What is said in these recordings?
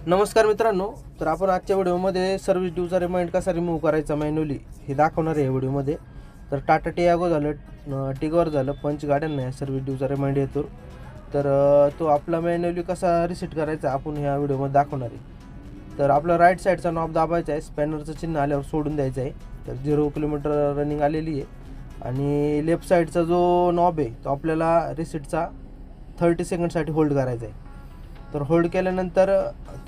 नमस्कार मित्रांनो. तर आपण आजच्या व्हिडिओमध्ये सर्व्हिस ड्यूचा रिमाइंड कसा रिमूव्ह करायचा मॅन्युअली हे दाखवणार आहे व्हिडिओमध्ये. तर टाटा टियागो झालं, टिगॉर झालं, पंच गाड्यांना सर्व्हिस ड्यूचा रिमाइंड येतो. तर तो आपला मॅन्युअली कसा रिसेट करायचा आपण ह्या व्हिडिओमध्ये दाखवणार आहे. तर आपला राईट साईडचा नॉब दाबायचा आहे, स्पॅनरचं चिन्ह आल्यावर सोडून द्यायचं आहे. तर 0 किलोमीटर रनिंग आलेली आहे. आणि लेफ्ट साईडचा जो नॉब आहे तो आपल्याला रिसेटचा 30 सेकंडसाठी होल्ड करायचा आहे. तर होल्ड केल्यानंतर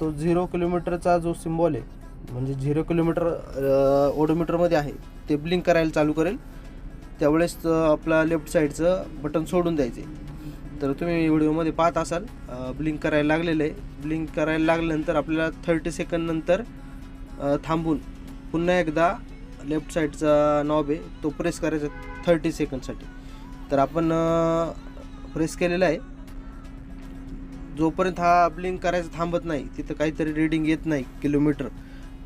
तो 0 किलोमीटरचा जो सिम्बॉल आहे म्हणजे 0 किलोमीटर ओडोमीटरमध्ये आहे ते ब्लिंक करायला चालू करेल. त्यावेळेस आपला लेफ्ट साईडचं बटन सोडून द्यायचे. तर तुम्ही व्हिडिओमध्ये पाहत असाल ब्लिंक करायला लागलेलं आहे. ब्लिंक करायला लागल्यानंतर आपल्याला 30 सेकंड नंतर थांबून पुन्हा एकदा लेफ्ट साईडचा नॉब आहे तो प्रेस करायचा 30 सेकंडसाठी. तर आपण प्रेस केलेला आहे. जोपर्यंत हा ब्लिंक करायचा थांबत नाही, तिथं काहीतरी रीडिंग येत नाही किलोमीटर,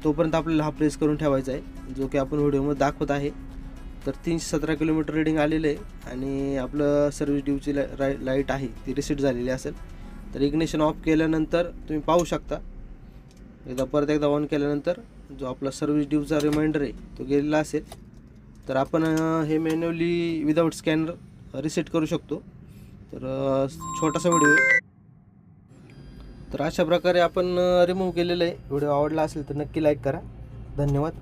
तोपर्यंत आपल्याला हा प्रेस करून ठेवायचा आहे, जो की आपण व्हिडिओमध्ये दाखवत आहे. तर 317 किलोमीटर रीडिंग आलेलं आहे आणि आपलं सर्व्हिस ड्यूची लाईट आहे ती रिसेट झालेली असेल. तर इग्निशन ऑफ केल्यानंतर तुम्ही पाहू शकता, परत एकदा ऑन केल्यानंतर जो आपला सर्व्हिस ड्यूचा रिमाइंडर आहे तो गेलेला असेल. तर आपण हे मॅन्युअली विदाऊट स्कॅनर रिसेट करू शकतो. तर छोटासा व्हिडिओ. तर अशा प्रकारे आपण रिमूव्ह केलेलं आहे. व्हिडिओ आवडला असेल तर नक्की लाईक करा. धन्यवाद.